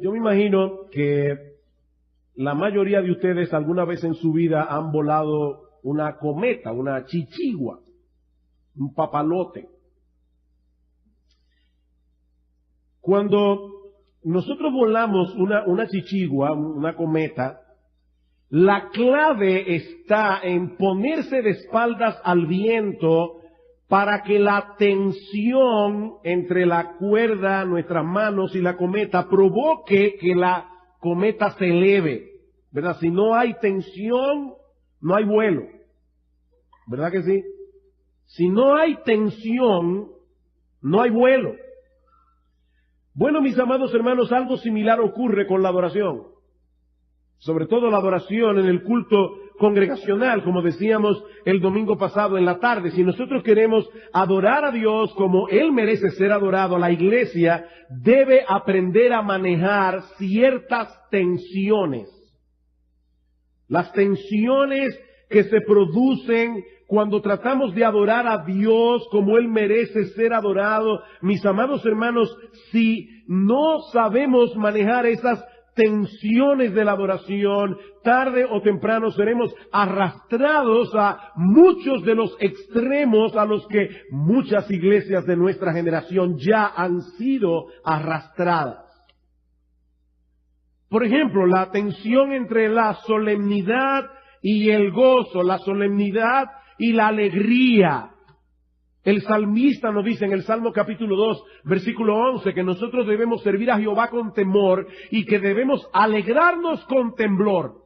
Yo me imagino que la mayoría de ustedes alguna vez en su vida han volado una cometa, una chichigua, un papalote. Cuando nosotros volamos una chichigua, una cometa, la clave está en ponerse de espaldas al viento para que la tensión entre la cuerda, nuestras manos y la cometa provoque que la cometa se eleve, ¿verdad? Si no hay tensión, no hay vuelo, ¿verdad que sí? Si no hay tensión, no hay vuelo. Bueno, mis amados hermanos, algo similar ocurre con la adoración. Sobre todo la adoración en el culto congregacional, como decíamos el domingo pasado en la tarde. Si nosotros queremos adorar a Dios como Él merece ser adorado, la iglesia debe aprender a manejar ciertas tensiones. Las tensiones que se producen cuando tratamos de adorar a Dios como Él merece ser adorado. Mis amados hermanos, si no sabemos manejar esas tensiones de la adoración, tarde o temprano seremos arrastrados a muchos de los extremos a los que muchas iglesias de nuestra generación ya han sido arrastradas. Por ejemplo, la tensión entre la solemnidad y el gozo, la solemnidad y la alegría. El salmista nos dice en el Salmo capítulo 2, versículo 11, que nosotros debemos servir a Jehová con temor y que debemos alegrarnos con temblor.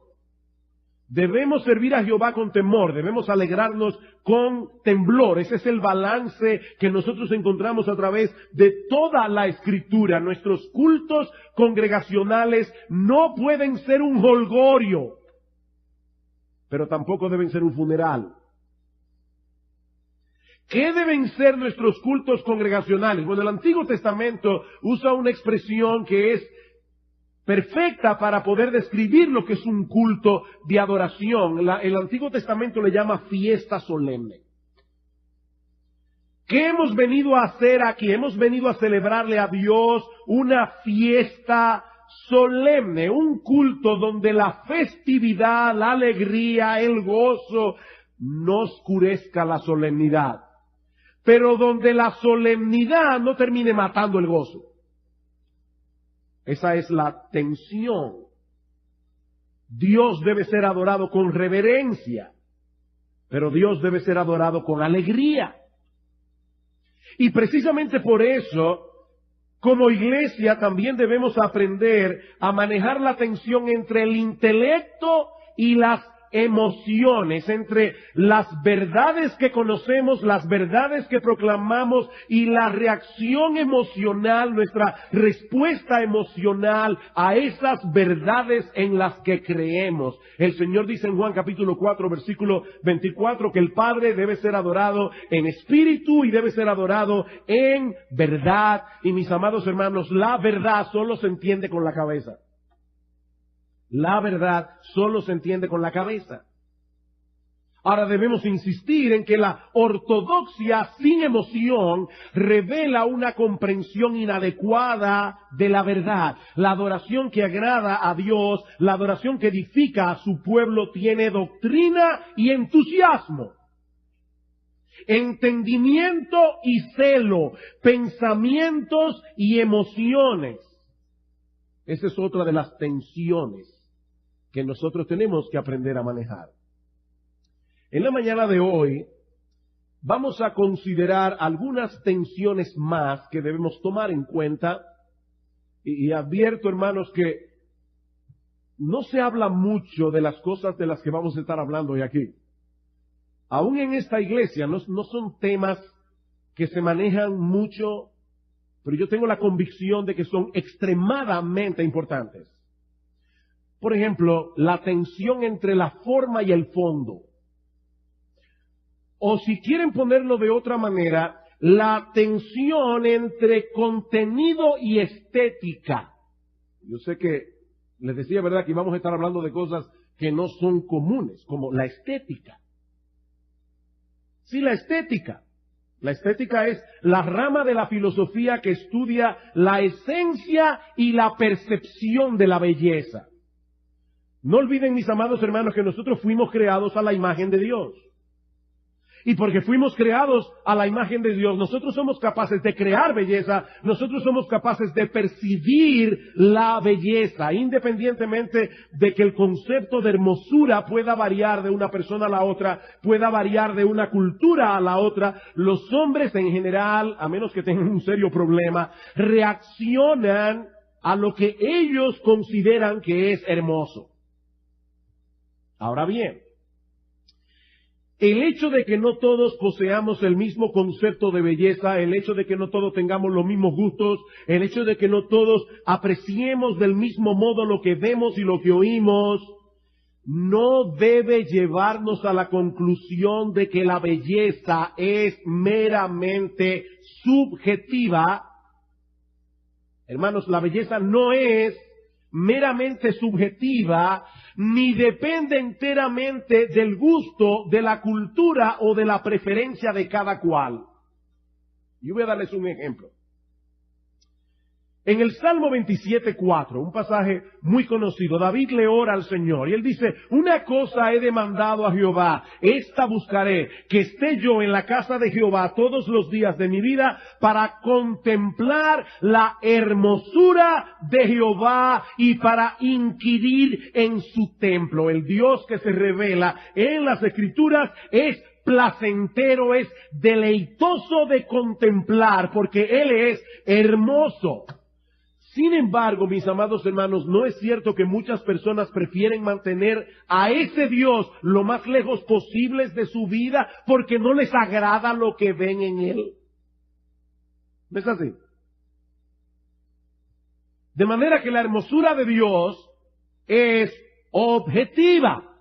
Debemos servir a Jehová con temor, debemos alegrarnos con temblor. Ese es el balance que nosotros encontramos a través de toda la Escritura. Nuestros cultos congregacionales no pueden ser un jolgorio, pero tampoco deben ser un funeral. ¿Qué deben ser nuestros cultos congregacionales? Bueno, el Antiguo Testamento usa una expresión que es perfecta para poder describir lo que es un culto de adoración. El Antiguo Testamento le llama fiesta solemne. ¿Qué hemos venido a hacer aquí? Hemos venido a celebrarle a Dios una fiesta solemne, un culto donde la festividad, la alegría, el gozo no oscurezca la solemnidad, pero donde la solemnidad no termine matando el gozo. Esa es la tensión. Dios debe ser adorado con reverencia, pero Dios debe ser adorado con alegría. Y precisamente por eso, como iglesia también debemos aprender a manejar la tensión entre el intelecto y las emociones, entre las verdades que conocemos, las verdades que proclamamos y la reacción emocional, nuestra respuesta emocional a esas verdades en las que creemos. El Señor dice en Juan capítulo 4, versículo 24, que el Padre debe ser adorado en espíritu y debe ser adorado en verdad. Y mis amados hermanos, la verdad solo se entiende con la cabeza. La verdad solo se entiende con la cabeza. Ahora debemos insistir en que la ortodoxia sin emoción revela una comprensión inadecuada de la verdad. La adoración que agrada a Dios, la adoración que edifica a su pueblo tiene doctrina y entusiasmo, entendimiento y celo, pensamientos y emociones. Esa es otra de las tensiones que nosotros tenemos que aprender a manejar. En la mañana de hoy vamos a considerar algunas tensiones más que debemos tomar en cuenta y advierto, hermanos, que no se habla mucho de las cosas de las que vamos a estar hablando hoy aquí. Aún en esta iglesia no son temas que se manejan mucho, pero yo tengo la convicción de que son extremadamente importantes. Por ejemplo, la tensión entre la forma y el fondo. O si quieren ponerlo de otra manera, la tensión entre contenido y estética. Yo sé que les decía, ¿verdad?, que íbamos a estar hablando de cosas que no son comunes, como la estética. Sí, la estética. La estética es la rama de la filosofía que estudia la esencia y la percepción de la belleza. No olviden, mis amados hermanos, que nosotros fuimos creados a la imagen de Dios. Y porque fuimos creados a la imagen de Dios, nosotros somos capaces de crear belleza, nosotros somos capaces de percibir la belleza, independientemente de que el concepto de hermosura pueda variar de una persona a la otra, pueda variar de una cultura a la otra. Los hombres en general, a menos que tengan un serio problema, reaccionan a lo que ellos consideran que es hermoso. Ahora bien, el hecho de que no todos poseamos el mismo concepto de belleza, el hecho de que no todos tengamos los mismos gustos, el hecho de que no todos apreciemos del mismo modo lo que vemos y lo que oímos, no debe llevarnos a la conclusión de que la belleza es meramente subjetiva. Hermanos, la belleza no es meramente subjetiva, ni depende enteramente del gusto, de la cultura o de la preferencia de cada cual. Yo voy a darles un ejemplo. En el Salmo 27:4, un pasaje muy conocido, David le ora al Señor y él dice: una cosa he demandado a Jehová, esta buscaré, que esté yo en la casa de Jehová todos los días de mi vida para contemplar la hermosura de Jehová y para inquirir en su templo. El Dios que se revela en las Escrituras es placentero, es deleitoso de contemplar, porque Él es hermoso. Sin embargo, mis amados hermanos, no es cierto que muchas personas prefieren mantener a ese Dios lo más lejos posible de su vida porque no les agrada lo que ven en Él. ¿No es así? De manera que la hermosura de Dios es objetiva.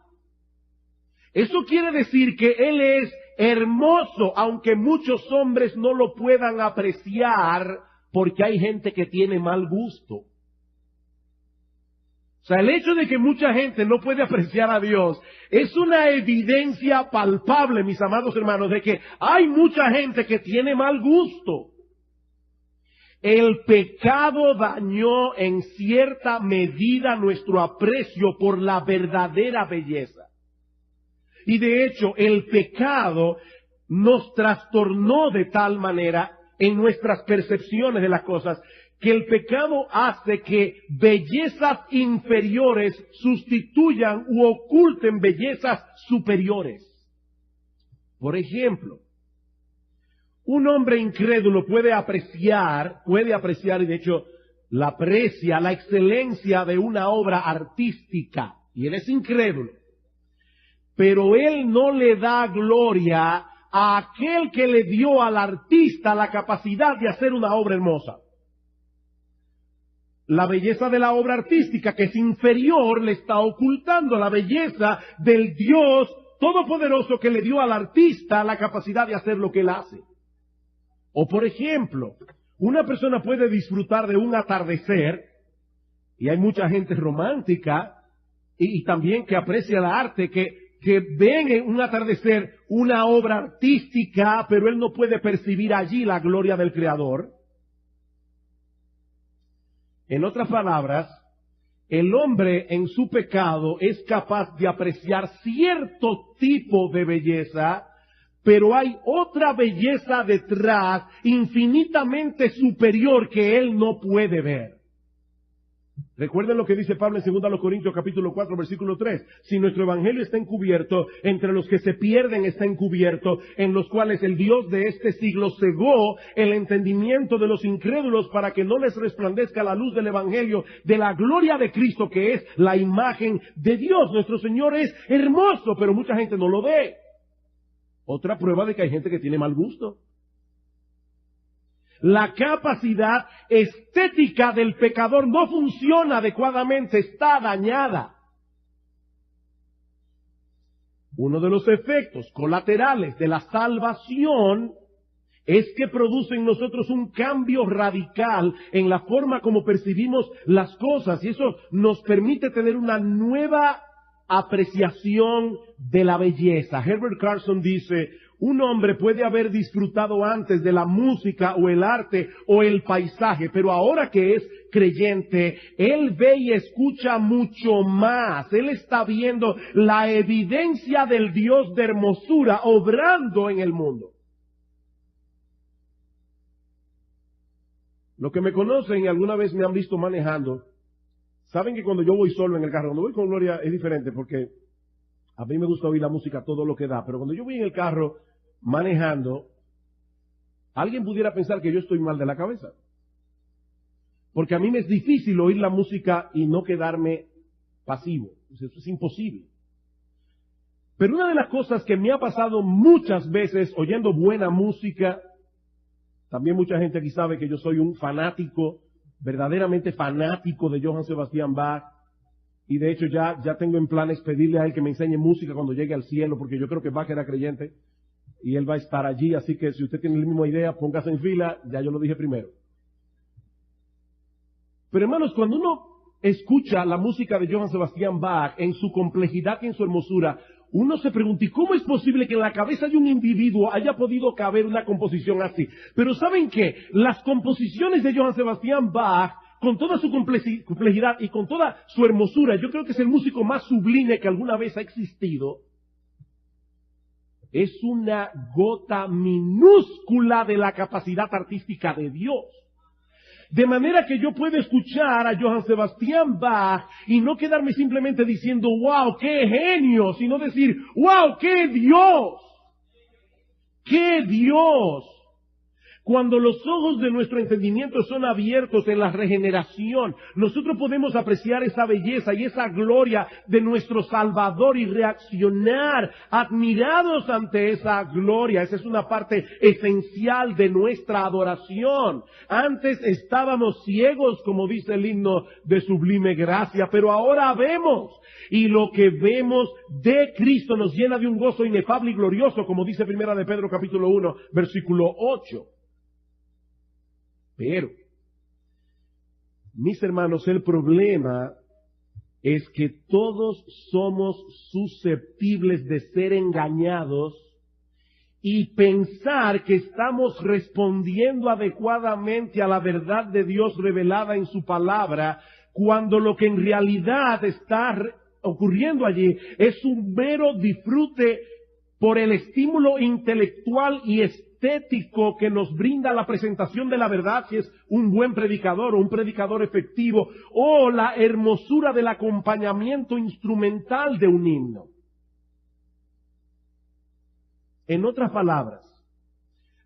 Eso quiere decir que Él es hermoso, aunque muchos hombres no lo puedan apreciar, porque hay gente que tiene mal gusto. O sea, el hecho de que mucha gente no puede apreciar a Dios es una evidencia palpable, mis amados hermanos, de que hay mucha gente que tiene mal gusto. El pecado dañó en cierta medida nuestro aprecio por la verdadera belleza. Y de hecho, el pecado nos trastornó de tal manera en nuestras percepciones de las cosas, que el pecado hace que bellezas inferiores sustituyan u oculten bellezas superiores. Por ejemplo, un hombre incrédulo puede apreciar, y de hecho la aprecia, la excelencia de una obra artística, y él es incrédulo, pero él no le da gloria a aquel que le dio al artista la capacidad de hacer una obra hermosa. La belleza de la obra artística, que es inferior, le está ocultando la belleza del Dios todopoderoso que le dio al artista la capacidad de hacer lo que él hace. O por ejemplo, una persona puede disfrutar de un atardecer, y hay mucha gente romántica y también que aprecia el arte, que ven en un atardecer una obra artística, pero él no puede percibir allí la gloria del Creador. En otras palabras, el hombre en su pecado es capaz de apreciar cierto tipo de belleza, pero hay otra belleza detrás, infinitamente superior, que él no puede ver. Recuerden lo que dice Pablo en 2 Corintios capítulo 4 versículo 3. Si nuestro evangelio está encubierto, entre los que se pierden está encubierto, en los cuales el Dios de este siglo cegó el entendimiento de los incrédulos para que no les resplandezca la luz del evangelio de la gloria de Cristo, que es la imagen de Dios. Nuestro Señor es hermoso, pero mucha gente no lo ve. Otra prueba de que hay gente que tiene mal gusto. La capacidad estética del pecador no funciona adecuadamente, está dañada. Uno de los efectos colaterales de la salvación es que produce en nosotros un cambio radical en la forma como percibimos las cosas, y eso nos permite tener una nueva apreciación de la belleza. Herbert Carson dice: Un hombre puede haber disfrutado antes de la música o el arte o el paisaje, pero ahora que es creyente, él ve y escucha mucho más. Él está viendo la evidencia del Dios de hermosura obrando en el mundo. Los que me conocen y alguna vez me han visto manejando, saben que cuando yo voy solo en el carro, cuando voy con Gloria es diferente porque a mí me gusta oír la música todo lo que da, pero cuando yo voy en el carro manejando, alguien pudiera pensar que yo estoy mal de la cabeza. Porque a mí me es difícil oír la música y no quedarme pasivo. Eso es imposible. Pero una de las cosas que me ha pasado muchas veces oyendo buena música, también mucha gente aquí sabe que yo soy un fanático, verdaderamente fanático de Johann Sebastian Bach. Y de hecho ya tengo en planes pedirle a él que me enseñe música cuando llegue al cielo, porque yo creo que Bach era creyente y él va a estar allí. Así que si usted tiene la misma idea, póngase en fila, ya yo lo dije primero. Pero hermanos, cuando uno escucha la música de Johann Sebastian Bach en su complejidad y en su hermosura, uno se pregunta, ¿y cómo es posible que en la cabeza de un individuo haya podido caber una composición así? Pero ¿saben qué? Las composiciones de Johann Sebastian Bach, con toda su complejidad y con toda su hermosura, yo creo que es el músico más sublime que alguna vez ha existido. Es una gota minúscula de la capacidad artística de Dios. De manera que yo puedo escuchar a Johann Sebastian Bach y no quedarme simplemente diciendo, wow, qué genio, sino decir, wow, qué Dios, qué Dios. Cuando los ojos de nuestro entendimiento son abiertos en la regeneración, nosotros podemos apreciar esa belleza y esa gloria de nuestro Salvador y reaccionar admirados ante esa gloria. Esa es una parte esencial de nuestra adoración. Antes estábamos ciegos, como dice el himno de Sublime Gracia, pero ahora vemos. Y lo que vemos de Cristo nos llena de un gozo inefable y glorioso, como dice Primera de Pedro capítulo 1, versículo 8. Pero, mis hermanos, el problema es que todos somos susceptibles de ser engañados y pensar que estamos respondiendo adecuadamente a la verdad de Dios revelada en su palabra, cuando lo que en realidad está ocurriendo allí es un mero disfrute por el estímulo intelectual y estético que nos brinda la presentación de la verdad, si es un buen predicador o un predicador efectivo, o la hermosura del acompañamiento instrumental de un himno. En otras palabras,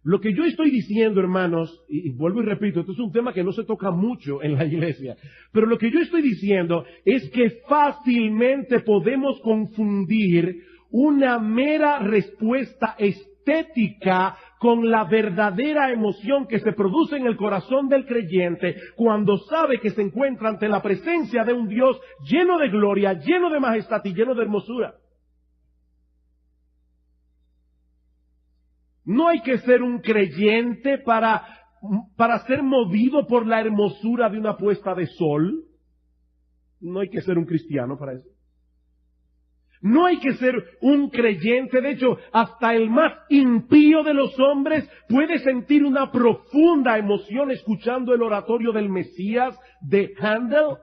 lo que yo estoy diciendo, hermanos, y vuelvo y repito, esto es un tema que no se toca mucho en la iglesia, pero lo que yo estoy diciendo es que fácilmente podemos confundir una mera respuesta estética con la verdadera emoción que se produce en el corazón del creyente cuando sabe que se encuentra ante la presencia de un Dios lleno de gloria, lleno de majestad y lleno de hermosura. No hay que ser un creyente para ser movido por la hermosura de una puesta de sol. No hay que ser un cristiano para eso. No hay que ser un creyente. De hecho, hasta el más impío de los hombres puede sentir una profunda emoción escuchando el oratorio del Mesías de Handel.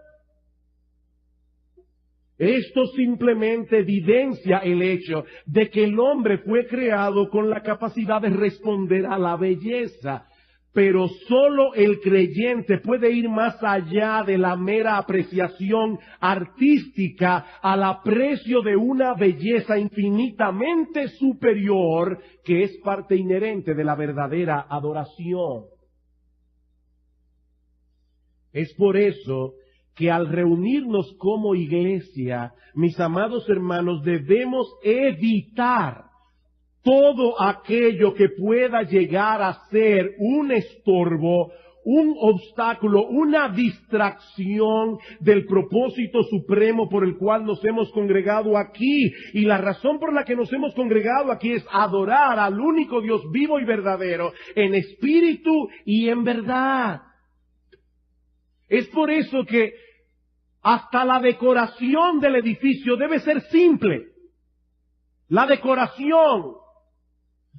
Esto simplemente evidencia el hecho de que el hombre fue creado con la capacidad de responder a la belleza. Pero solo el creyente puede ir más allá de la mera apreciación artística al aprecio de una belleza infinitamente superior que es parte inherente de la verdadera adoración. Es por eso que al reunirnos como iglesia, mis amados hermanos, debemos evitar todo aquello que pueda llegar a ser un estorbo, un obstáculo, una distracción del propósito supremo por el cual nos hemos congregado aquí. Y la razón por la que nos hemos congregado aquí es adorar al único Dios vivo y verdadero, en espíritu y en verdad. Es por eso que hasta la decoración del edificio debe ser simple. La decoración.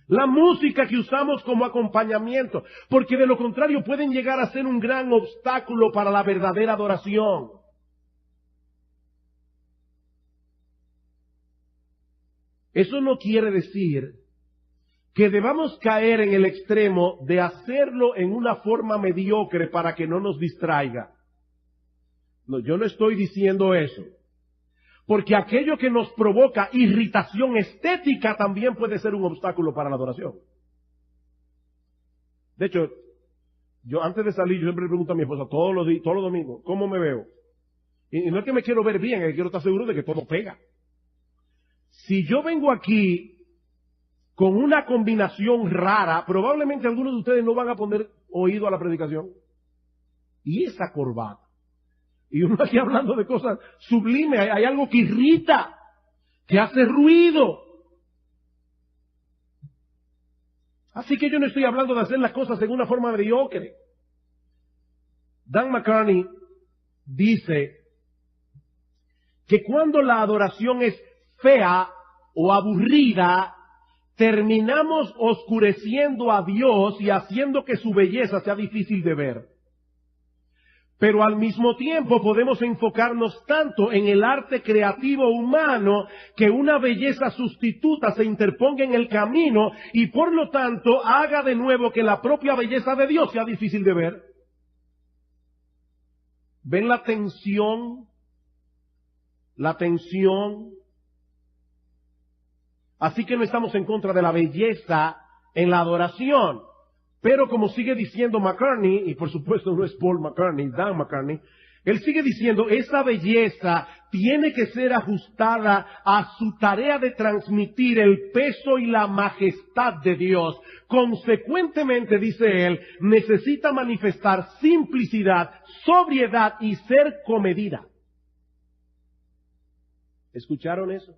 La música que usamos como acompañamiento, porque de lo contrario pueden llegar a ser un gran obstáculo para la verdadera adoración. Eso no quiere decir que debamos caer en el extremo de hacerlo en una forma mediocre para que no nos distraiga. No, yo no estoy diciendo eso. Porque aquello que nos provoca irritación estética también puede ser un obstáculo para la adoración. De hecho, yo antes de salir, yo siempre le pregunto a mi esposa todos los domingos, ¿cómo me veo? Y no es que me quiero ver bien, es que quiero estar seguro de que todo pega. Si yo vengo aquí con una combinación rara, probablemente algunos de ustedes no van a poner oído a la predicación. Y esa corbata. Y uno aquí hablando de cosas sublimes, hay algo que irrita, que hace ruido. Así que yo no estoy hablando de hacer las cosas en una forma mediocre. Dan McCartney dice que cuando la adoración es fea o aburrida, terminamos oscureciendo a Dios y haciendo que su belleza sea difícil de ver. Pero al mismo tiempo podemos enfocarnos tanto en el arte creativo humano que una belleza sustituta se interponga en el camino y por lo tanto haga de nuevo que la propia belleza de Dios sea difícil de ver. ¿Ven la tensión? La tensión. Así que no estamos en contra de la belleza en la adoración. Pero como sigue diciendo McCartney, y por supuesto no es Paul McCartney, Dan McCartney, él sigue diciendo, esa belleza tiene que ser ajustada a su tarea de transmitir el peso y la majestad de Dios. Consecuentemente, dice él, necesita manifestar simplicidad, sobriedad y ser comedida. ¿Escucharon eso?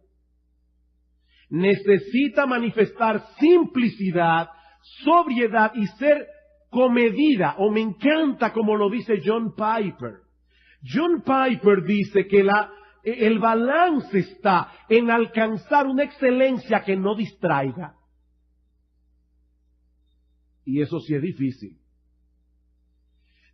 Necesita manifestar simplicidad, sobriedad y ser comedida, o me encanta como lo dice John Piper. John Piper dice que el balance está en alcanzar una excelencia que no distraiga. Y eso sí es difícil.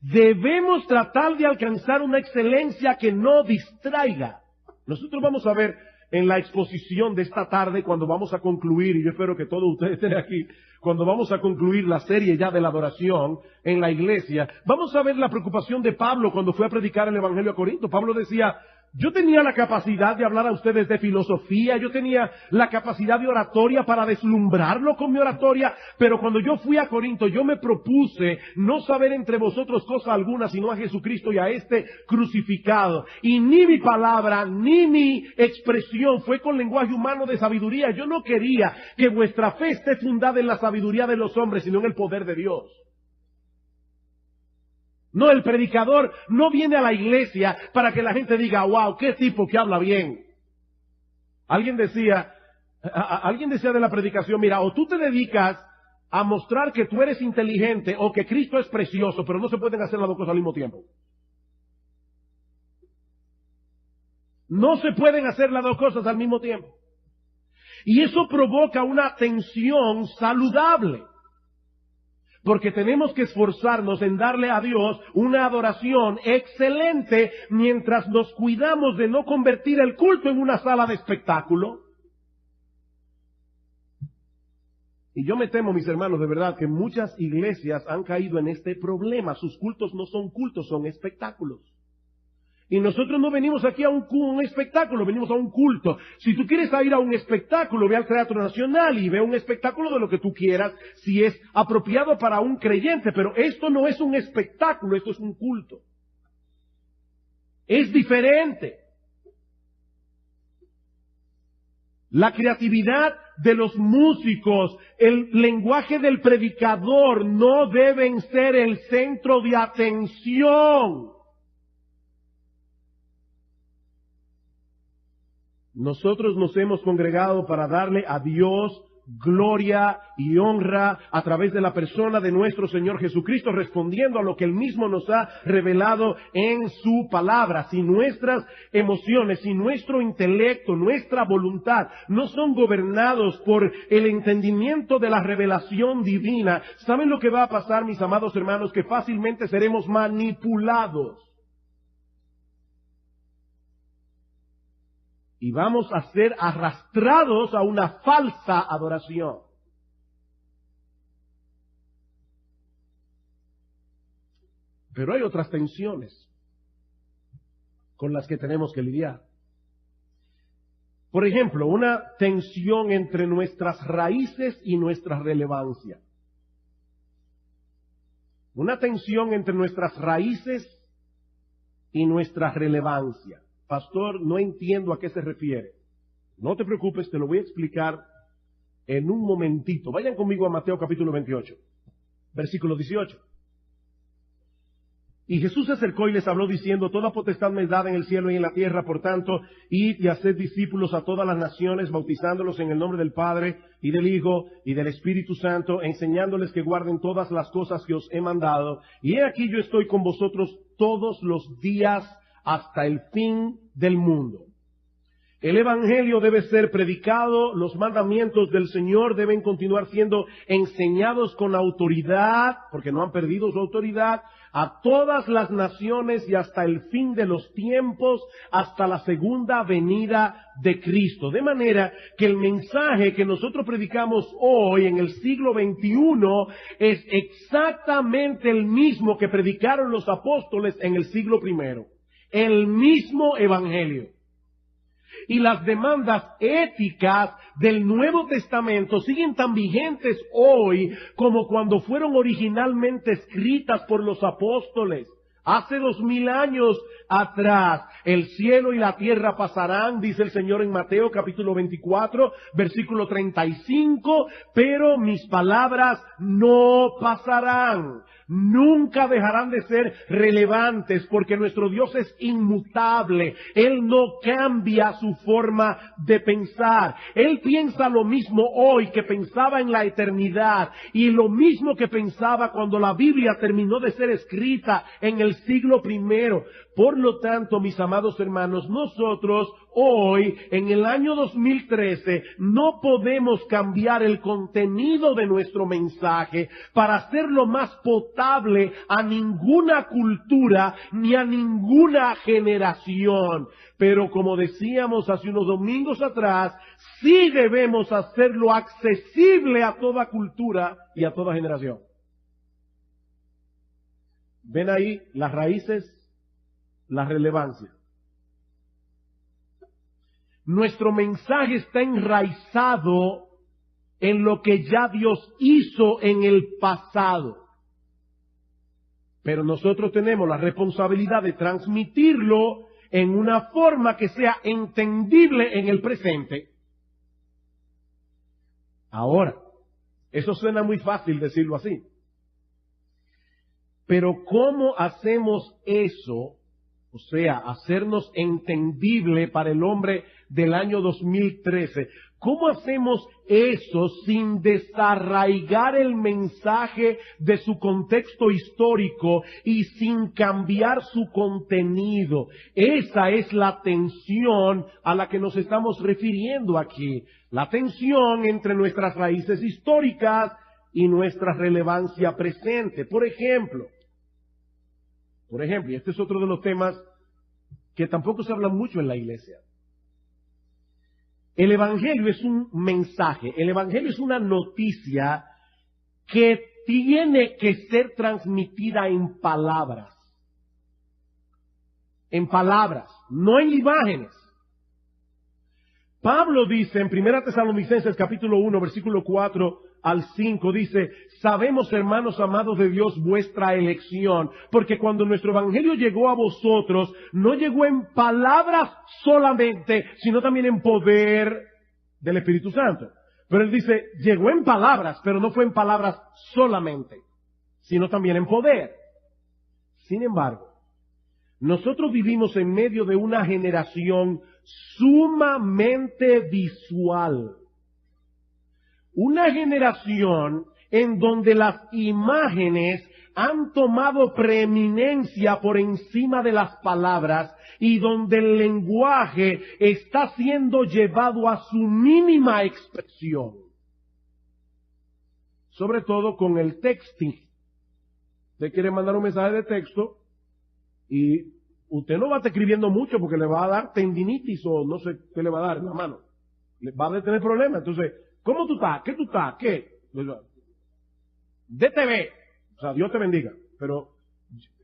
Debemos tratar de alcanzar una excelencia que no distraiga. Nosotros vamos a ver en la exposición de esta tarde, cuando vamos a concluir, y yo espero que todos ustedes estén aquí, cuando vamos a concluir la serie ya de la adoración en la iglesia, vamos a ver la preocupación de Pablo cuando fue a predicar el Evangelio a Corinto. Pablo decía, yo tenía la capacidad de hablar a ustedes de filosofía, yo tenía la capacidad de oratoria para deslumbrarlo con mi oratoria, pero cuando yo fui a Corinto, yo me propuse no saber entre vosotros cosa alguna, sino a Jesucristo y a este crucificado. Y ni mi palabra, ni mi expresión fue con lenguaje humano de sabiduría. Yo no quería que vuestra fe esté fundada en la sabiduría de los hombres, sino en el poder de Dios. No, el predicador no viene a la iglesia para que la gente diga, wow, qué tipo que habla bien. Alguien decía de la predicación, mira, o tú te dedicas a mostrar que tú eres inteligente o que Cristo es precioso, pero no se pueden hacer las dos cosas al mismo tiempo. No se pueden hacer las dos cosas al mismo tiempo. Y eso provoca una tensión saludable. Porque tenemos que esforzarnos en darle a Dios una adoración excelente mientras nos cuidamos de no convertir el culto en una sala de espectáculo. Y yo me temo, mis hermanos, de verdad, que muchas iglesias han caído en este problema. Sus cultos no son cultos, son espectáculos. Y nosotros no venimos aquí a un espectáculo, venimos a un culto. Si tú quieres ir a un espectáculo, ve al Teatro Nacional y ve un espectáculo de lo que tú quieras, si es apropiado para un creyente. Pero esto no es un espectáculo, esto es un culto. Es diferente. La creatividad de los músicos, el lenguaje del predicador no deben ser el centro de atención. Nosotros nos hemos congregado para darle a Dios gloria y honra a través de la persona de nuestro Señor Jesucristo, respondiendo a lo que Él mismo nos ha revelado en su palabra. Si nuestras emociones, si nuestro intelecto, nuestra voluntad no son gobernados por el entendimiento de la revelación divina, ¿saben lo que va a pasar, mis amados hermanos? Que fácilmente seremos manipulados. Y vamos a ser arrastrados a una falsa adoración. Pero hay otras tensiones con las que tenemos que lidiar. Por ejemplo, una tensión entre nuestras raíces y nuestra relevancia. Una tensión entre nuestras raíces y nuestra relevancia. Pastor, no entiendo a qué se refiere. No te preocupes, te lo voy a explicar en un momentito. Vayan conmigo a Mateo capítulo 28, versículo 18. Y Jesús se acercó y les habló diciendo: toda potestad me es dada en el cielo y en la tierra, por tanto, id y haced discípulos a todas las naciones, bautizándolos en el nombre del Padre, y del Hijo, y del Espíritu Santo, enseñándoles que guarden todas las cosas que os he mandado. Y he aquí yo estoy con vosotros todos los días hasta el fin del mundo. El Evangelio debe ser predicado, los mandamientos del Señor deben continuar siendo enseñados con autoridad, porque no han perdido su autoridad, a todas las naciones y hasta el fin de los tiempos, hasta la segunda venida de Cristo. De manera que el mensaje que nosotros predicamos hoy en el siglo XXI es exactamente el mismo que predicaron los apóstoles en el siglo I. El mismo Evangelio. Y las demandas éticas del Nuevo Testamento siguen tan vigentes hoy como cuando fueron originalmente escritas por los apóstoles. Hace 2000 años atrás, el cielo y la tierra pasarán, dice el Señor en Mateo capítulo 24, versículo 35, pero mis palabras no pasarán. Nunca dejarán de ser relevantes porque nuestro Dios es inmutable. Él no cambia su forma de pensar. Él piensa lo mismo hoy que pensaba en la eternidad y lo mismo que pensaba cuando la Biblia terminó de ser escrita en el siglo I. Por lo tanto, mis amados hermanos, nosotros hoy, en el año 2013, no podemos cambiar el contenido de nuestro mensaje para hacerlo más potable a ninguna cultura ni a ninguna generación. Pero como decíamos hace unos domingos atrás, sí debemos hacerlo accesible a toda cultura y a toda generación. ¿Ven ahí las raíces? La relevancia. Nuestro mensaje está enraizado en lo que ya Dios hizo en el pasado. Pero nosotros tenemos la responsabilidad de transmitirlo en una forma que sea entendible en el presente. Ahora, eso suena muy fácil decirlo así. Pero ¿cómo hacemos eso? O sea, hacernos entendible para el hombre del año 2013. ¿Cómo hacemos eso sin desarraigar el mensaje de su contexto histórico y sin cambiar su contenido? Esa es la tensión a la que nos estamos refiriendo aquí. La tensión entre nuestras raíces históricas y nuestra relevancia presente. Por ejemplo, y este es otro de los temas que tampoco se habla mucho en la iglesia. El Evangelio es un mensaje, el Evangelio es una noticia que tiene que ser transmitida en palabras. En palabras, no en imágenes. Pablo dice en 1 Tesalonicenses capítulo 1, versículo 4 al 5, dice: sabemos, hermanos amados de Dios, vuestra elección, porque cuando nuestro evangelio llegó a vosotros, no llegó en palabras solamente, sino también en poder del Espíritu Santo. Pero él dice, llegó en palabras, pero no fue en palabras solamente, sino también en poder. Sin embargo, nosotros vivimos en medio de una generación sumamente visual. una generación en donde las imágenes han tomado preeminencia por encima de las palabras y donde el lenguaje está siendo llevado a su mínima expresión. Sobre todo con el texting. Usted quiere mandar un mensaje de texto y usted no va a estar escribiendo mucho porque le va a dar tendinitis o no sé qué le va a dar en la mano. Le va a tener problemas. Entonces, ¿cómo tú estás? ¿Qué tú estás? ¿Qué? DTV. O sea, Dios te bendiga. Pero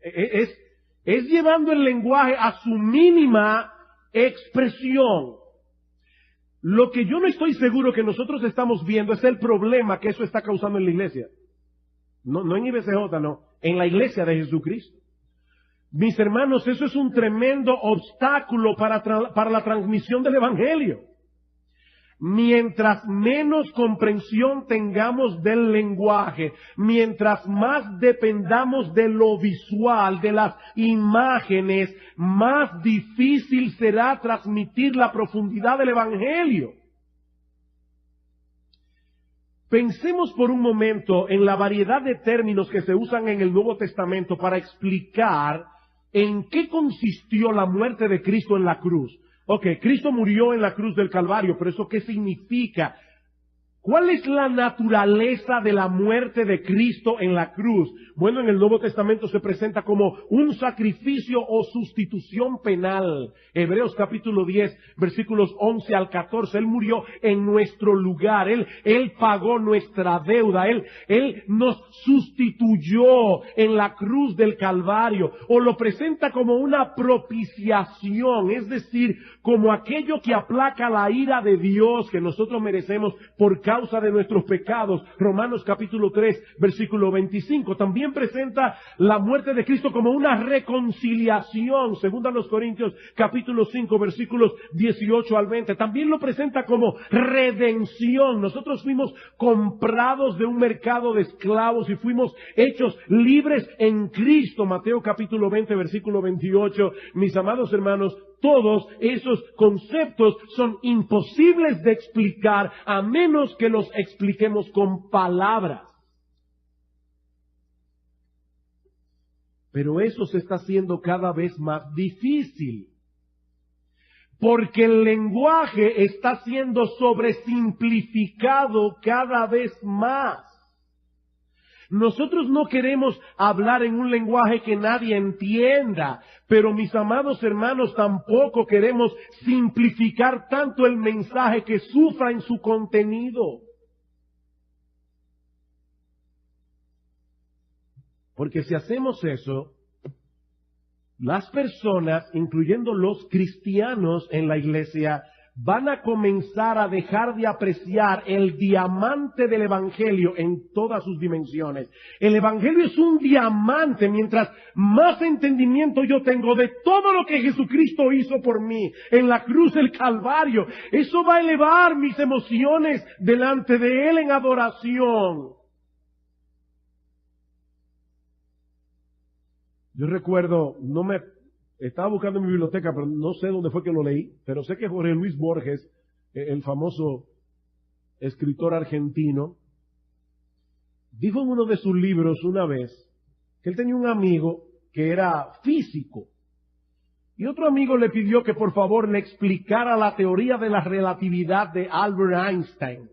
es llevando el lenguaje a su mínima expresión. Lo que yo no estoy seguro que nosotros estamos viendo es el problema que eso está causando en la iglesia. No en IBCJ, no. En la iglesia de Jesucristo. Mis hermanos, eso es un tremendo obstáculo para la transmisión del Evangelio. Mientras menos comprensión tengamos del lenguaje, mientras más dependamos de lo visual, de las imágenes, más difícil será transmitir la profundidad del Evangelio. Pensemos por un momento en la variedad de términos que se usan en el Nuevo Testamento para explicar en qué consistió la muerte de Cristo en la cruz. Ok, Cristo murió en la cruz del Calvario, pero ¿eso qué significa? ¿Cuál es la naturaleza de la muerte de Cristo en la cruz? Bueno, en el Nuevo Testamento se presenta como un sacrificio o sustitución penal. Hebreos capítulo 10, versículos 11 al 14. Él murió en nuestro lugar. Él pagó nuestra deuda. Él nos sustituyó en la cruz del Calvario. O lo presenta como una propiciación, es decir, como aquello que aplaca la ira de Dios que nosotros merecemos por causa de nuestros pecados. Romanos capítulo 3, versículo 25. También presenta la muerte de Cristo como una reconciliación, según a los Corintios capítulo 5, versículos 18 al 20. También lo presenta como redención. Nosotros fuimos comprados de un mercado de esclavos y fuimos hechos libres en Cristo. Mateo capítulo 20, versículo 28. Mis amados hermanos, todos esos conceptos son imposibles de explicar a menos que los expliquemos con palabras. Pero eso se está haciendo cada vez más difícil. Porque el lenguaje está siendo sobresimplificado cada vez más. Nosotros no queremos hablar en un lenguaje que nadie entienda, pero mis amados hermanos, tampoco queremos simplificar tanto el mensaje que sufra en su contenido. Porque si hacemos eso, las personas, incluyendo los cristianos en la iglesia, van a comenzar a dejar de apreciar el diamante del Evangelio en todas sus dimensiones. El Evangelio es un diamante. Mientras más entendimiento yo tengo de todo lo que Jesucristo hizo por mí en la cruz del Calvario, eso va a elevar mis emociones delante de Él en adoración. Yo recuerdo, estaba buscando en mi biblioteca, pero no sé dónde fue que lo leí, pero sé que Jorge Luis Borges, el famoso escritor argentino, dijo en uno de sus libros una vez que él tenía un amigo que era físico. Y otro amigo le pidió que por favor le explicara la teoría de la relatividad de Albert Einstein.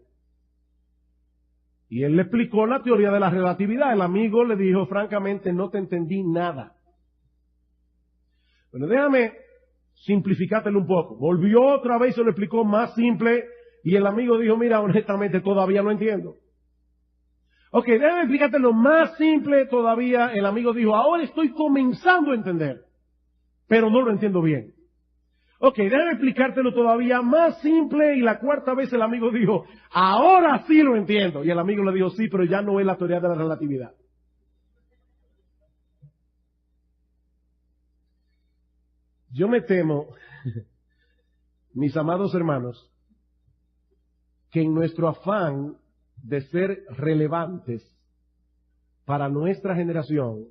Y él le explicó la teoría de la relatividad. El amigo le dijo, francamente, no te entendí nada. Bueno, déjame simplificártelo un poco. Volvió otra vez y se lo explicó más simple. Y el amigo dijo, mira, honestamente todavía no entiendo. Ok, déjame explicártelo más simple todavía. El amigo dijo, ahora estoy comenzando a entender, pero no lo entiendo bien. Ok, déjame explicártelo todavía más simple. Y la cuarta vez el amigo dijo, ahora sí lo entiendo. Y el amigo le dijo, sí, pero ya no es la teoría de la relatividad. Yo me temo, mis amados hermanos, que en nuestro afán de ser relevantes para nuestra generación,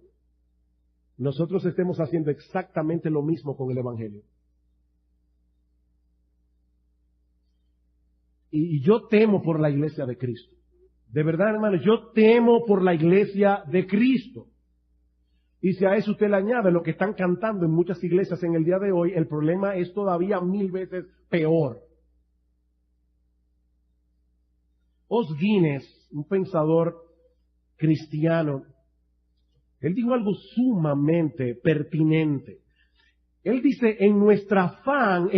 nosotros estemos haciendo exactamente lo mismo con el Evangelio. Y yo temo por la iglesia de Cristo. De verdad, hermanos, yo temo por la iglesia de Cristo. Y si a eso usted le añade lo que están cantando en muchas iglesias en el día de hoy, el problema es todavía 1000 veces peor. Os Guinness, un pensador cristiano, él dijo algo sumamente pertinente. Él dice, en nuestro afán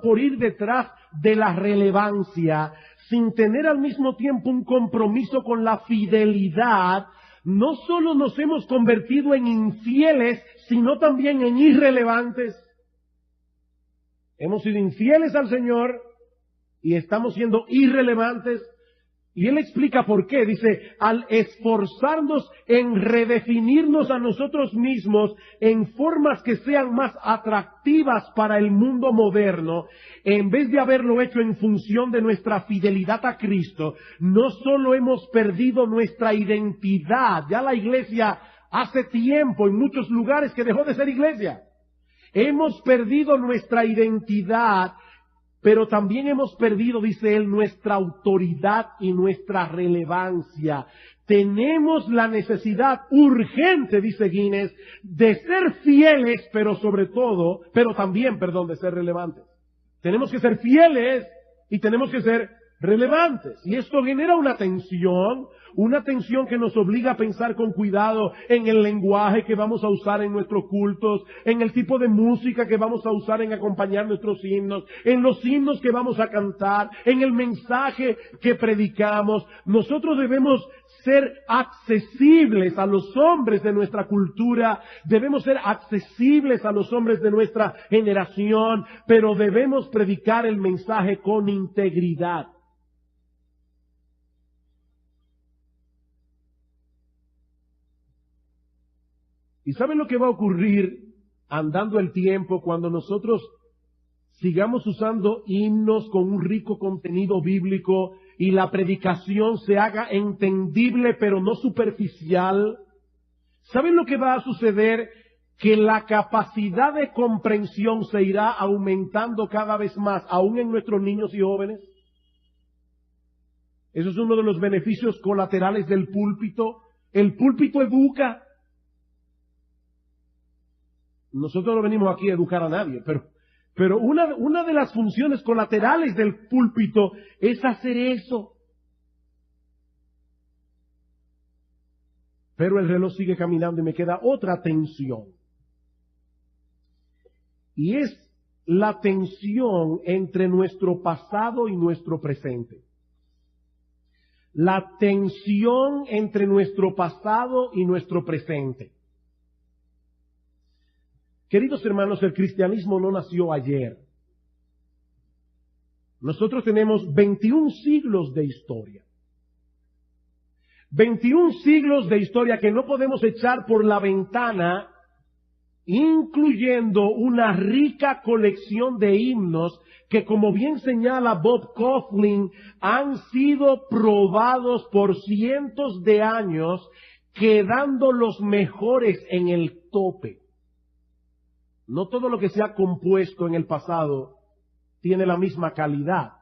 por ir detrás de la relevancia, sin tener al mismo tiempo un compromiso con la fidelidad, no solo nos hemos convertido en infieles, sino también en irrelevantes. Hemos sido infieles al Señor y estamos siendo irrelevantes. Y él explica por qué. Dice, al esforzarnos en redefinirnos a nosotros mismos en formas que sean más atractivas para el mundo moderno, en vez de haberlo hecho en función de nuestra fidelidad a Cristo, no solo hemos perdido nuestra identidad, ya la iglesia hace tiempo en muchos lugares que dejó de ser iglesia. Hemos perdido nuestra identidad, pero también hemos perdido, dice él, nuestra autoridad y nuestra relevancia. Tenemos la necesidad urgente, dice Guinness, de ser fieles, pero también, de ser relevantes. Tenemos que ser fieles y tenemos que ser relevantes. Y esto genera una tensión que nos obliga a pensar con cuidado en el lenguaje que vamos a usar en nuestros cultos, en el tipo de música que vamos a usar en acompañar nuestros himnos, en los himnos que vamos a cantar, en el mensaje que predicamos. Nosotros debemos ser accesibles a los hombres de nuestra cultura, debemos ser accesibles a los hombres de nuestra generación, pero debemos predicar el mensaje con integridad. ¿Y saben lo que va a ocurrir andando el tiempo cuando nosotros sigamos usando himnos con un rico contenido bíblico y la predicación se haga entendible pero no superficial? ¿Saben lo que va a suceder? Que la capacidad de comprensión se irá aumentando cada vez más, aún en nuestros niños y jóvenes. Eso es uno de los beneficios colaterales del púlpito. El púlpito educa. Nosotros no venimos aquí a educar a nadie, pero una de las funciones colaterales del púlpito es hacer eso. Pero el reloj sigue caminando y me queda otra tensión. Y es la tensión entre nuestro pasado y nuestro presente. La tensión entre nuestro pasado y nuestro presente. Queridos hermanos, el cristianismo no nació ayer. Nosotros tenemos 21 siglos de historia. 21 siglos de historia que no podemos echar por la ventana, incluyendo una rica colección de himnos que, como bien señala Bob Kauflin, han sido probados por cientos de años, quedando los mejores en el tope. No todo lo que se ha compuesto en el pasado tiene la misma calidad.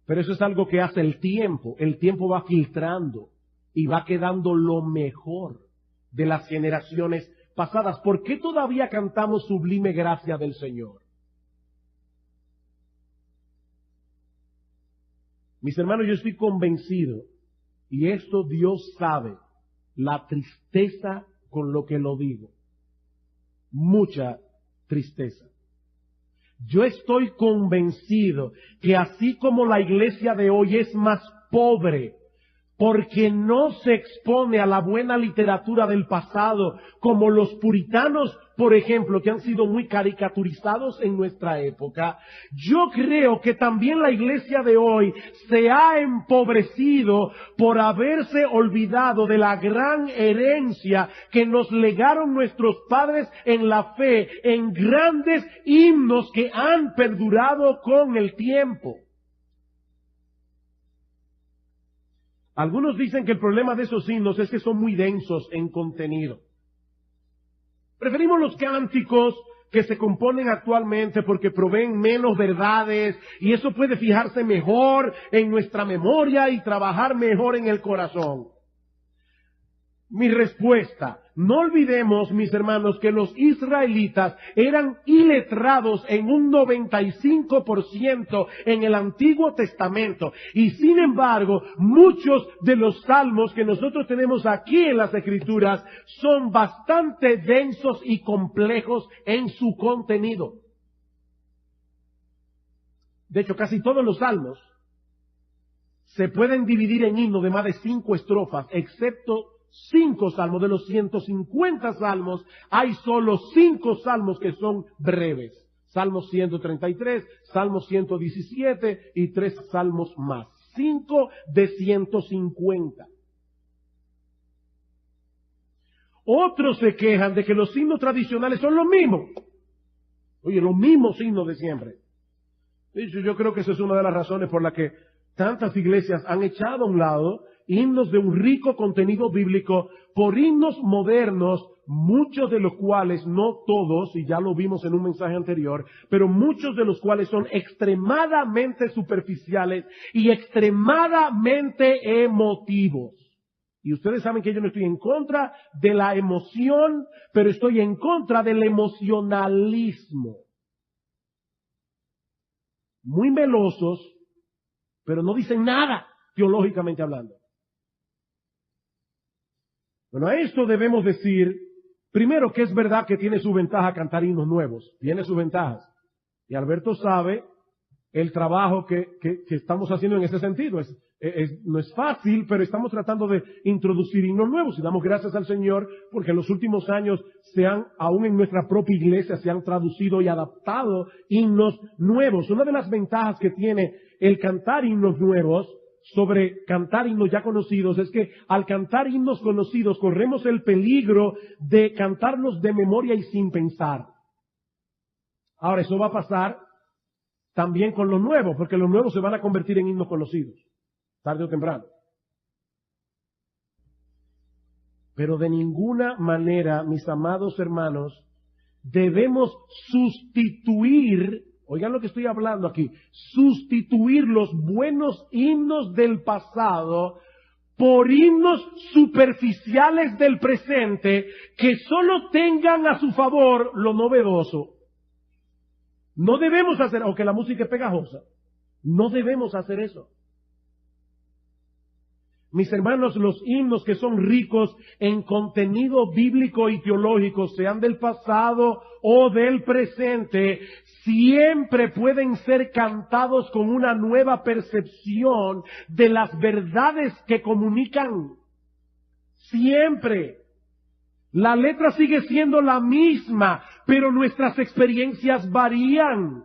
Pero eso es algo que hace el tiempo. El tiempo va filtrando y va quedando lo mejor de las generaciones pasadas. ¿Por qué todavía cantamos Sublime Gracia del Señor? Mis hermanos, yo estoy convencido, y esto Dios sabe, la tristeza con lo que lo digo. Mucha tristeza. Yo estoy convencido que así como la iglesia de hoy es más pobre porque no se expone a la buena literatura del pasado, como los puritanos, por ejemplo, que han sido muy caricaturizados en nuestra época, yo creo que también la iglesia de hoy se ha empobrecido por haberse olvidado de la gran herencia que nos legaron nuestros padres en la fe, en grandes himnos que han perdurado con el tiempo. Algunos dicen que el problema de esos himnos es que son muy densos en contenido. Preferimos los cánticos que se componen actualmente porque proveen menos verdades y eso puede fijarse mejor en nuestra memoria y trabajar mejor en el corazón. Mi respuesta: no olvidemos, mis hermanos, que los israelitas eran iletrados en un 95% en el Antiguo Testamento. Y sin embargo, muchos de los salmos que nosotros tenemos aquí en las Escrituras son bastante densos y complejos en su contenido. De hecho, casi todos los salmos se pueden dividir en himnos de más de 5 estrofas, excepto 5 salmos. De los 150 salmos, hay solo 5 salmos que son breves. Salmo 133, Salmo 117 y 3 salmos más. 5 de 150. Otros se quejan de que los himnos tradicionales son los mismos. Oye, los mismos himnos de siempre. Yo creo que esa es una de las razones por las que tantas iglesias han echado a un lado himnos de un rico contenido bíblico por himnos modernos, muchos de los cuales, no todos, y ya lo vimos en un mensaje anterior, pero muchos de los cuales son extremadamente superficiales y extremadamente emotivos. Y ustedes saben que yo no estoy en contra de la emoción, pero estoy en contra del emocionalismo. Muy melosos, pero no dicen nada teológicamente hablando. Bueno, a esto debemos decir, primero, que es verdad que tiene su ventaja cantar himnos nuevos, tiene sus ventajas. Y Alberto sabe el trabajo que estamos haciendo en ese sentido. No es fácil, pero estamos tratando de introducir himnos nuevos y damos gracias al Señor porque en los últimos años aún en nuestra propia iglesia se han traducido y adaptado himnos nuevos. Una de las ventajas que tiene el cantar himnos nuevos sobre cantar himnos ya conocidos es que al cantar himnos conocidos corremos el peligro de cantarlos de memoria y sin pensar. Ahora, eso va a pasar también con los nuevos, porque los nuevos se van a convertir en himnos conocidos, tarde o temprano. Pero de ninguna manera, mis amados hermanos, debemos sustituir, oigan lo que estoy hablando aquí, sustituir los buenos himnos del pasado por himnos superficiales del presente que solo tengan a su favor lo novedoso. No debemos hacer, aunque la música es pegajosa, no debemos hacer eso. Mis hermanos, los himnos que son ricos en contenido bíblico y teológico, sean del pasado o del presente, siempre pueden ser cantados con una nueva percepción de las verdades que comunican. Siempre. La letra sigue siendo la misma, pero nuestras experiencias varían.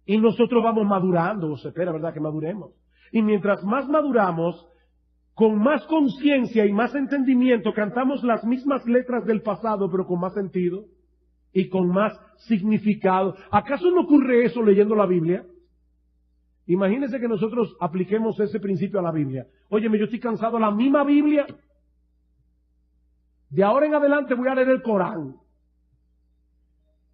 Y nosotros vamos madurando, se espera, ¿verdad?, que maduremos. Y mientras más maduramos, con más conciencia y más entendimiento, cantamos las mismas letras del pasado, pero con más sentido y con más significado. ¿Acaso no ocurre eso leyendo la Biblia? Imagínense que nosotros apliquemos ese principio a la Biblia. Óyeme, yo estoy cansado de la misma Biblia. De ahora en adelante voy a leer el Corán.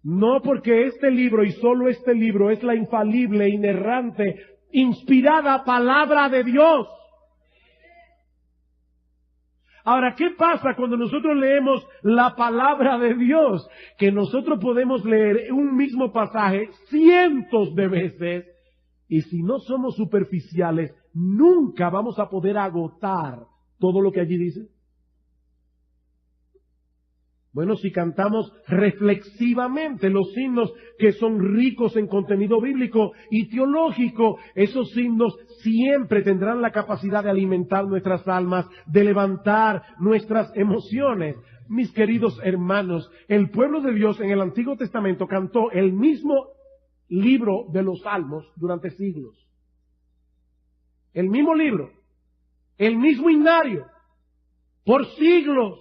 No, porque este libro, y solo este libro, es la infalible, inerrante, inspirada palabra de Dios. Ahora, ¿qué pasa cuando nosotros leemos la palabra de Dios? Que nosotros podemos leer un mismo pasaje cientos de veces, y si no somos superficiales, nunca vamos a poder agotar todo lo que allí dice. Bueno, si cantamos reflexivamente los himnos que son ricos en contenido bíblico y teológico, esos himnos siempre tendrán la capacidad de alimentar nuestras almas, de levantar nuestras emociones. Mis queridos hermanos, el pueblo de Dios en el Antiguo Testamento cantó el mismo libro de los Salmos durante siglos. El mismo libro, el mismo himnario, por siglos.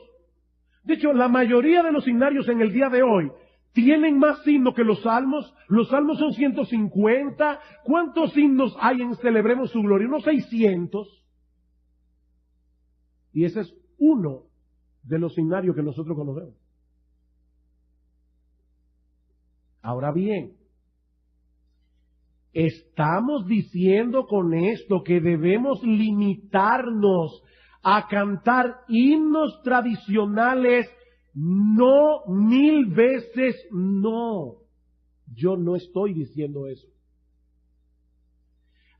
De hecho, la mayoría de los himnarios en el día de hoy tienen más himnos que los salmos. Los salmos son 150. ¿Cuántos himnos hay en Celebremos su Gloria? Unos 600. Y ese es uno de los himnarios que nosotros conocemos. Ahora bien, estamos diciendo con esto que debemos limitarnos a cantar himnos tradicionales. No, 1000 veces no. Yo no estoy diciendo eso.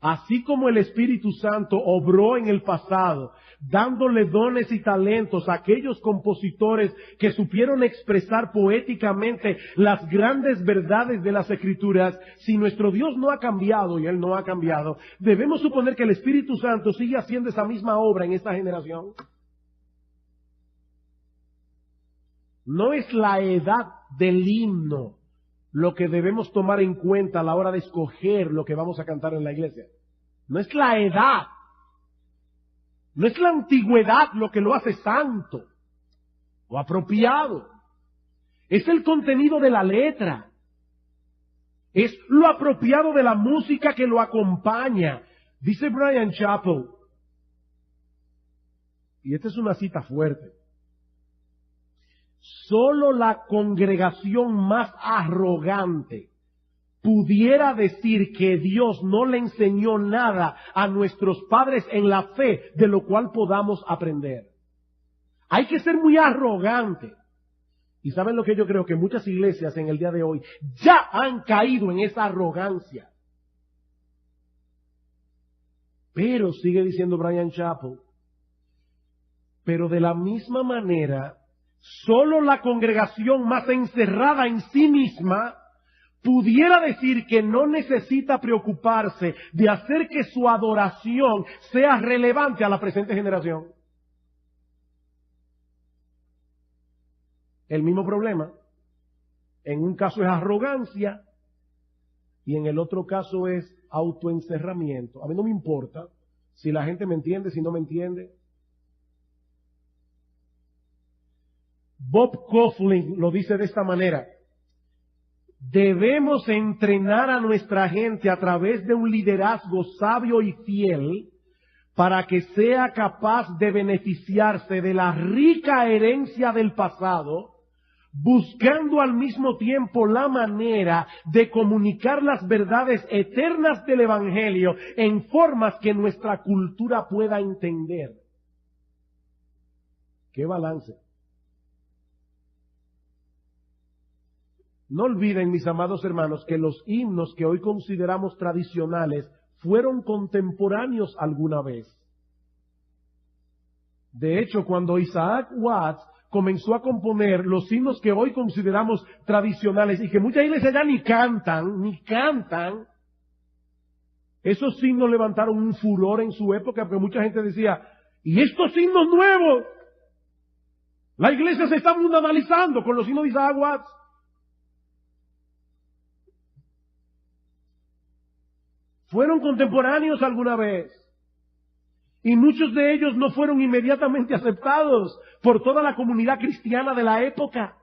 Así como el Espíritu Santo obró en el pasado, dándole dones y talentos a aquellos compositores que supieron expresar poéticamente las grandes verdades de las Escrituras, si nuestro Dios no ha cambiado y Él no ha cambiado, debemos suponer que el Espíritu Santo sigue haciendo esa misma obra en esta generación. No es la edad del himno lo que debemos tomar en cuenta a la hora de escoger lo que vamos a cantar en la iglesia. No es la edad, no es la antigüedad lo que lo hace santo o apropiado. Es el contenido de la letra, es lo apropiado de la música que lo acompaña. Dice Bryan Chapell, y esta es una cita fuerte: solo la congregación más arrogante pudiera decir que Dios no le enseñó nada a nuestros padres en la fe de lo cual podamos aprender. Hay que ser muy arrogante. Y ¿saben lo que yo creo? Que muchas iglesias en el día de hoy ya han caído en esa arrogancia. Pero, sigue diciendo Bryan Chapell, pero de la misma manera, solo la congregación más encerrada en sí misma pudiera decir que no necesita preocuparse de hacer que su adoración sea relevante a la presente generación. El mismo problema. En un caso es arrogancia y en el otro caso es autoencerramiento. A mí no me importa si la gente me entiende, si no me entiende. Bob Kauflin lo dice de esta manera: debemos entrenar a nuestra gente a través de un liderazgo sabio y fiel para que sea capaz de beneficiarse de la rica herencia del pasado, buscando al mismo tiempo la manera de comunicar las verdades eternas del Evangelio en formas que nuestra cultura pueda entender. ¡Qué balance! No olviden, mis amados hermanos, que los himnos que hoy consideramos tradicionales fueron contemporáneos alguna vez. De hecho, cuando Isaac Watts comenzó a componer los himnos que hoy consideramos tradicionales y que muchas iglesias ya ni cantan, esos himnos levantaron un furor en su época porque mucha gente decía: ¿y estos himnos nuevos? La iglesia se está mundanalizando con los himnos de Isaac Watts. Fueron contemporáneos alguna vez. Y muchos de ellos no fueron inmediatamente aceptados por toda la comunidad cristiana de la época.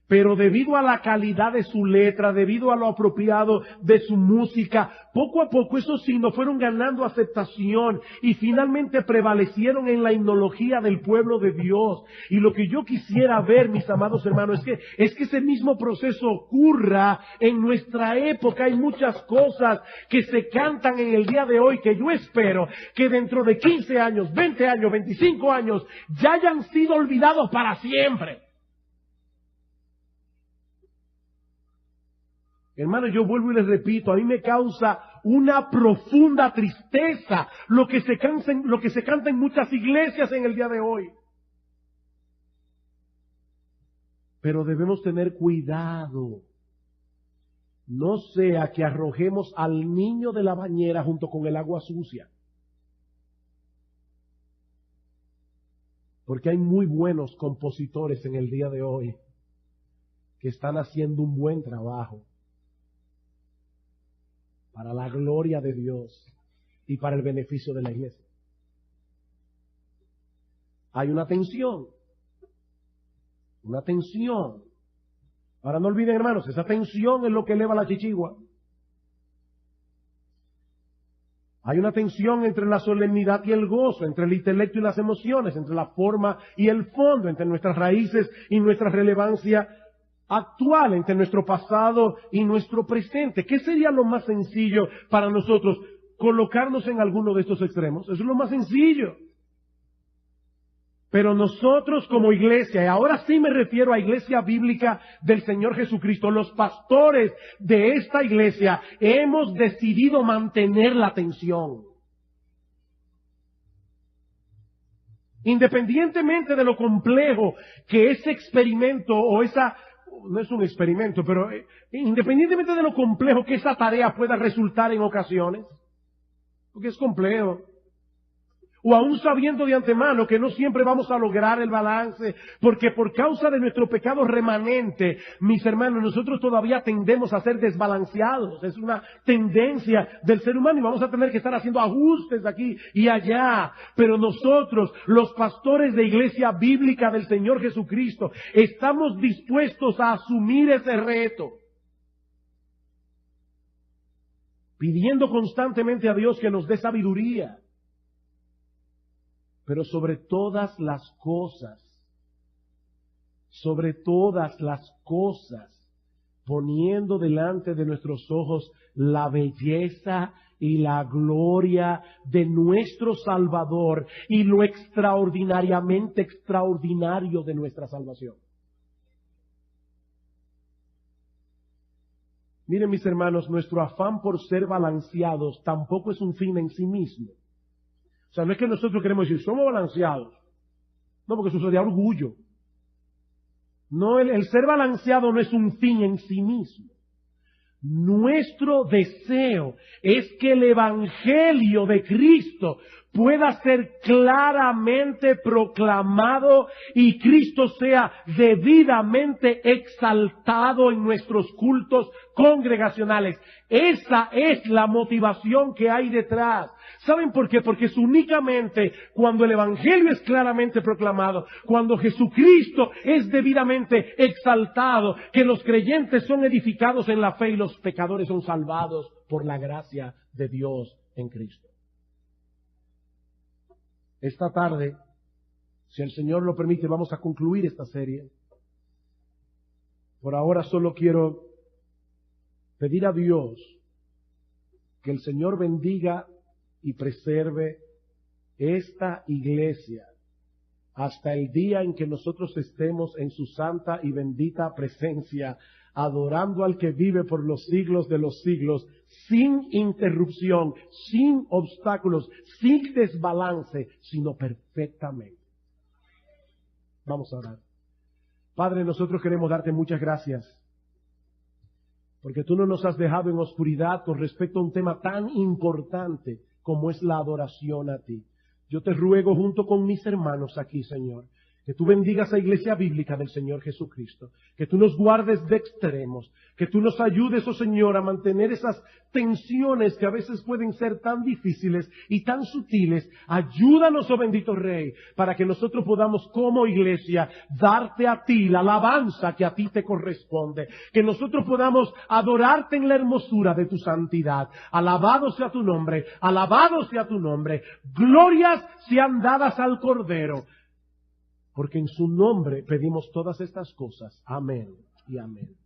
Pero debido a la calidad de su letra, debido a lo apropiado de su música, poco a poco esos himnos fueron ganando aceptación y finalmente prevalecieron en la himnología del pueblo de Dios. Y lo que yo quisiera ver, mis amados hermanos, es que ese mismo proceso ocurra en nuestra época. Hay muchas cosas que se cantan en el día de hoy que yo espero que dentro de 15 años, 20 años, 25 años ya hayan sido olvidados para siempre. Hermano, yo vuelvo y les repito, a mí me causa una profunda tristeza lo que se canta en muchas iglesias en el día de hoy. Pero debemos tener cuidado. No sea que arrojemos al niño de la bañera junto con el agua sucia. Porque hay muy buenos compositores en el día de hoy que están haciendo un buen trabajo para la gloria de Dios y para el beneficio de la iglesia. Hay una tensión. Una tensión. Ahora no olviden, hermanos, esa tensión es lo que eleva la chichigua. Hay una tensión entre la solemnidad y el gozo, entre el intelecto y las emociones, entre la forma y el fondo, entre nuestras raíces y nuestra relevancia actual entre nuestro pasado y nuestro presente. ¿Qué sería lo más sencillo para nosotros? Colocarnos en alguno de estos extremos. Eso es lo más sencillo. Pero nosotros como iglesia, y ahora sí me refiero a Iglesia Bíblica del Señor Jesucristo, los pastores de esta iglesia, hemos decidido mantener la tensión. Independientemente de lo complejo que ese experimento o esa, no es un experimento, pero independientemente de lo complejo que esa tarea pueda resultar en ocasiones, porque es complejo, o aún sabiendo de antemano que no siempre vamos a lograr el balance, porque por causa de nuestro pecado remanente, mis hermanos, nosotros todavía tendemos a ser desbalanceados. Es una tendencia del ser humano y vamos a tener que estar haciendo ajustes aquí y allá. Pero nosotros, los pastores de Iglesia Bíblica del Señor Jesucristo, estamos dispuestos a asumir ese reto, pidiendo constantemente a Dios que nos dé sabiduría. Pero sobre todas las cosas, poniendo delante de nuestros ojos la belleza y la gloria de nuestro Salvador y lo extraordinariamente extraordinario de nuestra salvación. Miren, mis hermanos, nuestro afán por ser balanceados tampoco es un fin en sí mismo. O sea, no es que nosotros queremos decir, somos balanceados. No, porque eso sería orgullo. No, el ser balanceado no es un fin en sí mismo. Nuestro deseo es que el Evangelio de Cristo pueda ser claramente proclamado y Cristo sea debidamente exaltado en nuestros cultos congregacionales. Esa es la motivación que hay detrás. ¿Saben por qué? Porque es únicamente cuando el Evangelio es claramente proclamado, cuando Jesucristo es debidamente exaltado, que los creyentes son edificados en la fe y los pecadores son salvados por la gracia de Dios en Cristo. Esta tarde, si el Señor lo permite, vamos a concluir esta serie. Por ahora solo quiero pedir a Dios que el Señor bendiga y preserve esta iglesia hasta el día en que nosotros estemos en su santa y bendita presencia, adorando al que vive por los siglos de los siglos, sin interrupción, sin obstáculos, sin desbalance, sino perfectamente. Vamos a orar. Padre, nosotros queremos darte muchas gracias, porque tú no nos has dejado en oscuridad con respecto a un tema tan importante como es la adoración a ti. Yo te ruego junto con mis hermanos aquí, Señor, que tú bendigas a Iglesia Bíblica del Señor Jesucristo, que tú nos guardes de extremos, que tú nos ayudes, oh Señor, a mantener esas tensiones que a veces pueden ser tan difíciles y tan sutiles. Ayúdanos, oh bendito Rey, para que nosotros podamos como iglesia darte a ti la alabanza que a ti te corresponde, que nosotros podamos adorarte en la hermosura de tu santidad. Alabado sea tu nombre, alabado sea tu nombre. Glorias sean dadas al Cordero, porque en su nombre pedimos todas estas cosas. Amén y amén.